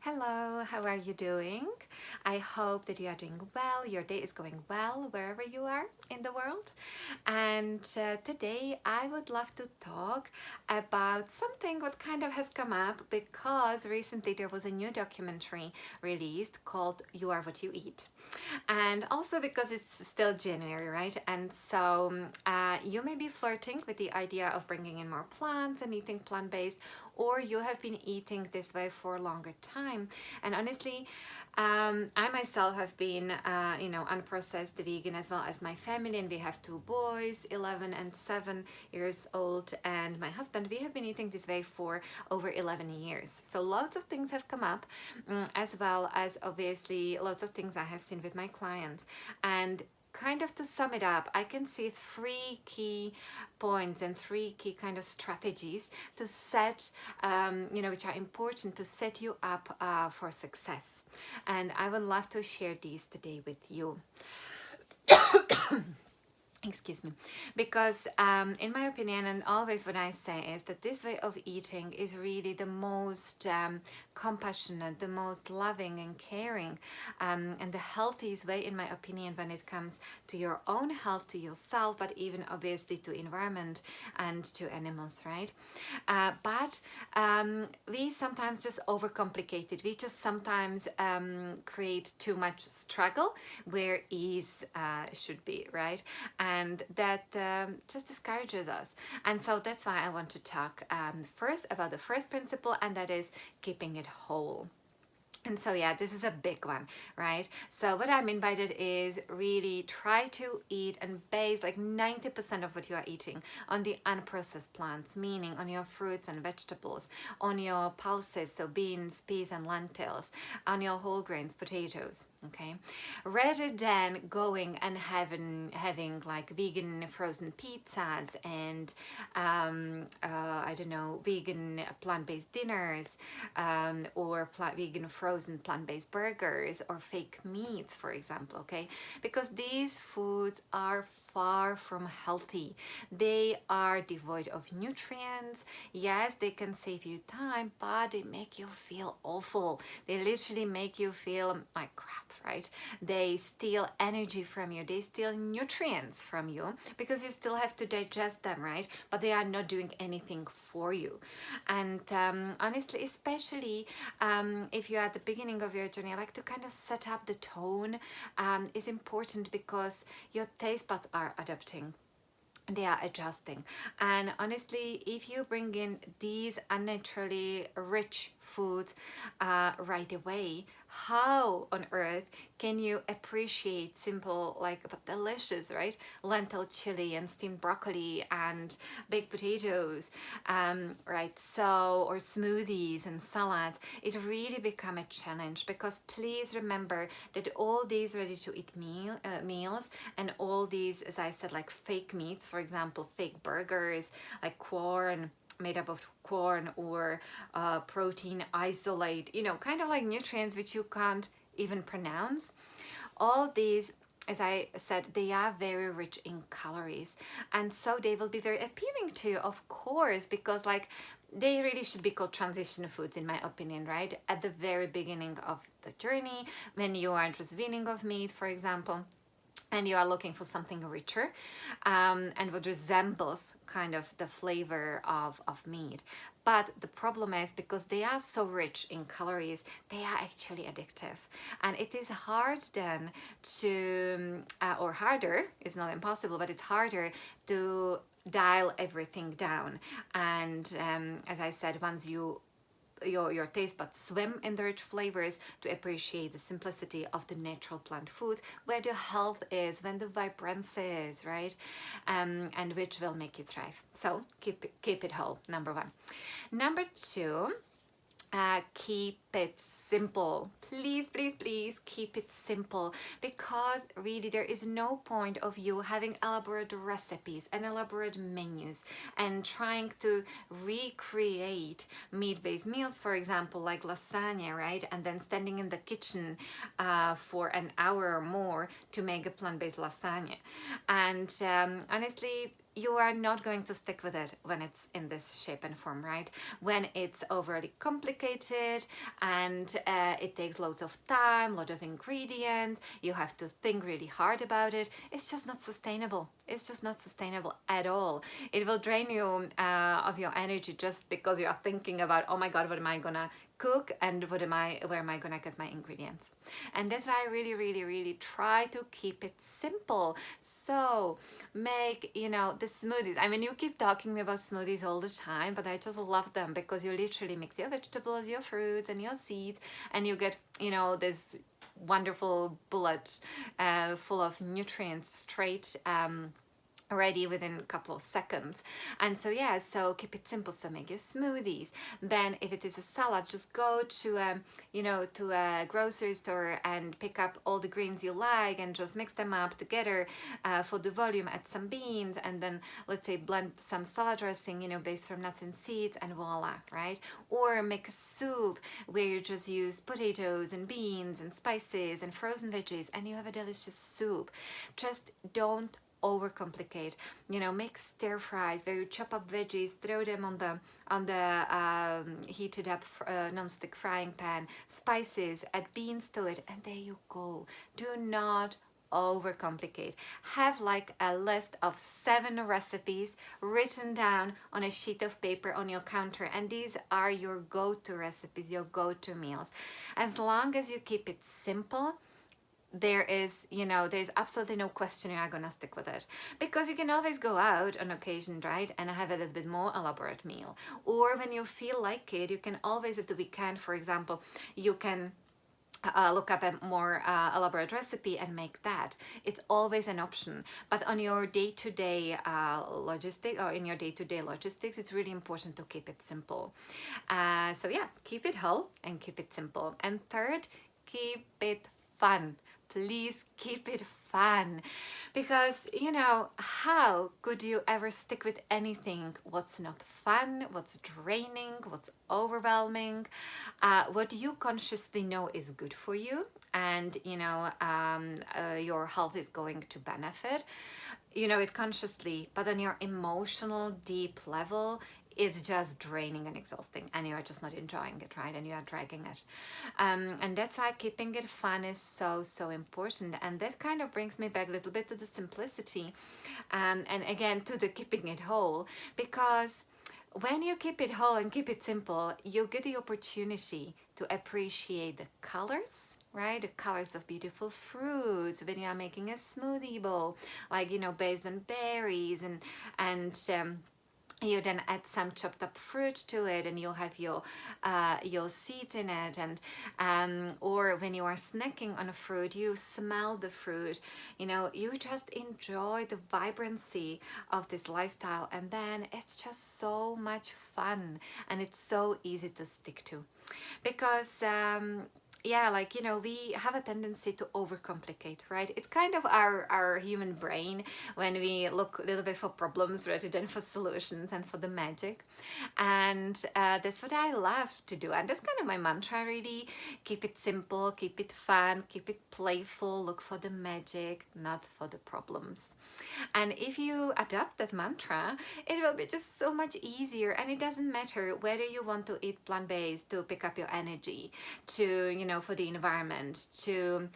Hello, how are you doing? I hope that you are doing well, your day is going well wherever you are in the world. And today I would love to talk about something what kind of has come up because recently there was a new documentary released called You Are What You Eat. And also because it's still January, right? And so you may be flirting with the idea of bringing in more plants and eating plant-based, or you have been eating this way for a longer time. And honestly, I myself have been, unprocessed vegan as well as my family, and we have two boys, 11 and 7 years old, and my husband. We have been eating this way for over 11 years. So lots of things have come up, as well as obviously lots of things I have seen with my clients. And kind of to sum it up, I can see 3 key points and 3 key kind of strategies to set, which are important to set you up for success. And I would love to share these today with you. Excuse me, because in my opinion, and always what I say is that this way of eating is really the most compassionate, the most loving and caring, and the healthiest way, in my opinion, when it comes to your own health, to yourself, but even obviously to environment and to animals, right? But we sometimes just overcomplicate it. We just sometimes create too much struggle where ease should be, right? And that just discourages us. And so that's why I want to talk first about the first principle, and that is keeping it whole. And so yeah, this is a big one, right? So what I mean by that is really try to eat and base like 90% of what you are eating on the unprocessed plants, meaning on your fruits and vegetables, on your pulses, so beans, peas and lentils, on your whole grains, potatoes, okay? Rather than going and having like vegan frozen pizzas and I don't know, vegan plant-based dinners, or vegan frozen plant-based burgers or fake meats, for example, okay? Because these foods are far from healthy. They are devoid of nutrients. Yes, they can save you time, but they make you feel awful. They literally make you feel like crap, right? They steal energy from you. They steal nutrients from you because you still have to digest them, right? But they are not doing anything for you. And honestly, especially if you're at the beginning of your journey, I like to kind of set up the tone is important because your taste buds are adapting, they are adjusting. And honestly, if you bring in these unnaturally rich foods right away, how on earth can you appreciate simple, like, but delicious, right, lentil chili and steamed broccoli and baked potatoes, right? So, or smoothies and salads? It really become a challenge, because please remember that all these ready to eat meals and all these, as I said, like fake meats, for example, fake burgers, like corn, made up of corn, or protein isolate, kind of like nutrients which you can't even pronounce. All these, as I said, they are very rich in calories, and so they will be very appealing to you, of course, because like they really should be called transition foods, in my opinion, right? At the very beginning of the journey, when you are just weaning of meat, for example, and you are looking for something richer, and what resembles kind of the flavor of meat. But the problem is, because they are so rich in calories, they are actually addictive. And it is hard then to, or harder, it's not impossible, but it's harder to dial everything down. And as I said, once your taste buds swim in the rich flavors, to appreciate the simplicity of the natural plant food, where the health is, when the vibrancy is, right? And which will make you thrive. So keep it whole, number one. Number two, keep it simple. Please, please, please keep it simple, because really there is no point of you having elaborate recipes and elaborate menus and trying to recreate meat-based meals, for example, like lasagna, right? And then standing in the kitchen for an hour or more to make a plant-based lasagna. And honestly, you are not going to stick with it when it's in this shape and form, right? When it's overly complicated and it takes loads of time, lot of ingredients. You have to think really hard about it. It's just not sustainable. It's just not sustainable at all. It will drain you of your energy just because you are thinking about, oh my God, what am I gonna cook and where am I gonna get my ingredients? And that's why I really, really, really try to keep it simple. So make, you know, the smoothies. I mean, you keep talking to me about smoothies all the time, but I just love them because you literally mix your vegetables, your fruits and your seeds, and you get, you know, this wonderful bullet full of nutrients straight ready within a couple of seconds. And so yeah, so keep it simple. So make your smoothies. Then if it is a salad, just go to you know, to a grocery store and pick up all the greens you like and just mix them up together for the volume. Add some beans and then let's say blend some salad dressing, you know, based from nuts and seeds, and voila, right? Or make a soup where you just use potatoes and beans and spices and frozen veggies and you have a delicious soup. Just don't overcomplicate. You know, make stir fries where you chop up veggies, throw them on the heated up non-stick frying pan, spices, add beans to it, and there you go. Do not overcomplicate. Have like a list of 7 recipes written down on a sheet of paper on your counter, and these are your go-to recipes, your go-to meals. As long as you keep it simple, there is, you know, there's absolutely no question you are gonna stick with it, because you can always go out on occasion, right, and have a little bit more elaborate meal. Or when you feel like it, you can always at the weekend, for example, you can look up a more elaborate recipe and make that. It's always an option, but on your day-to-day logistics, or in your day-to-day logistics, it's really important to keep it simple. So yeah, keep it whole and keep it simple. And third, keep it fun. Please keep it fun, because you know, how could you ever stick with anything what's not fun, what's draining, what's overwhelming, what you consciously know is good for you, and you know, your health is going to benefit, you know it consciously, but on your emotional deep level, it's just draining and exhausting, and you're just not enjoying it, right? And you are dragging it. And that's why keeping it fun is so important. And that kind of brings me back a little bit to the simplicity, and again to the keeping it whole, because when you keep it whole and keep it simple, you get the opportunity to appreciate the colors, right? The colors of beautiful fruits when you are making a smoothie bowl, like, you know, based on berries, and you then add some chopped up fruit to it, and you'll have your seeds in it, and or when you are snacking on a fruit, you smell the fruit, you know, you just enjoy the vibrancy of this lifestyle, and then it's just so much fun, and it's so easy to stick to, because yeah, like, you know, we have a tendency to overcomplicate, right? It's kind of our human brain when we look a little bit for problems rather than for solutions and for the magic. And that's what I love to do. And that's kind of my mantra, really. Keep it simple, keep it fun, keep it playful, look for the magic, not for the problems. And if you adopt that mantra, it will be just so much easier, and it doesn't matter whether you want to eat plant-based to pick up your energy, to, you know, for the environment, to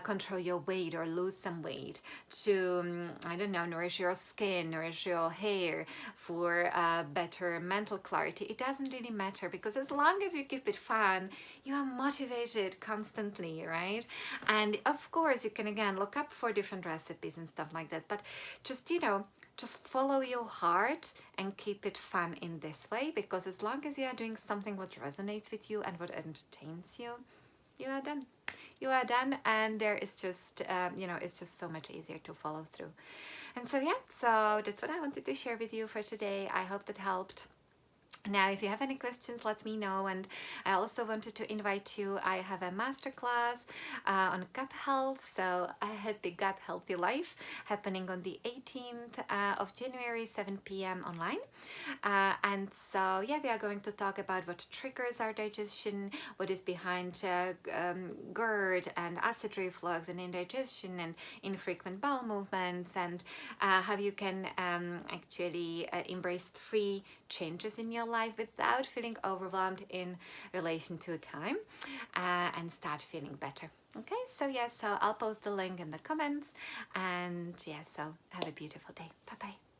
control your weight or lose some weight, to, I don't know, nourish your skin, nourish your hair, for better mental clarity. It doesn't really matter, because as long as you keep it fun, you are motivated constantly, right? And of course, you can again look up for different recipes and stuff like that, but just, you know, just follow your heart and keep it fun in this way, because as long as you are doing something what resonates with you and what entertains you, you are done. You are done, and there is just, you know, it's just so much easier to follow through. And so yeah, so that's what I wanted to share with you for today. I hope that helped. Now, if you have any questions, let me know. And I also wanted to invite you, I have a masterclass on gut health, so a happy gut healthy life, happening on the 18th of January, 7 p.m. online. And so yeah, we are going to talk about what triggers our digestion, what is behind GERD and acid reflux and indigestion and infrequent bowel movements, and how you can actually embrace 3 changes in your life without feeling overwhelmed in relation to time, and start feeling better. Okay, so yeah, so I'll post the link in the comments, and yeah, so have a beautiful day. Bye bye.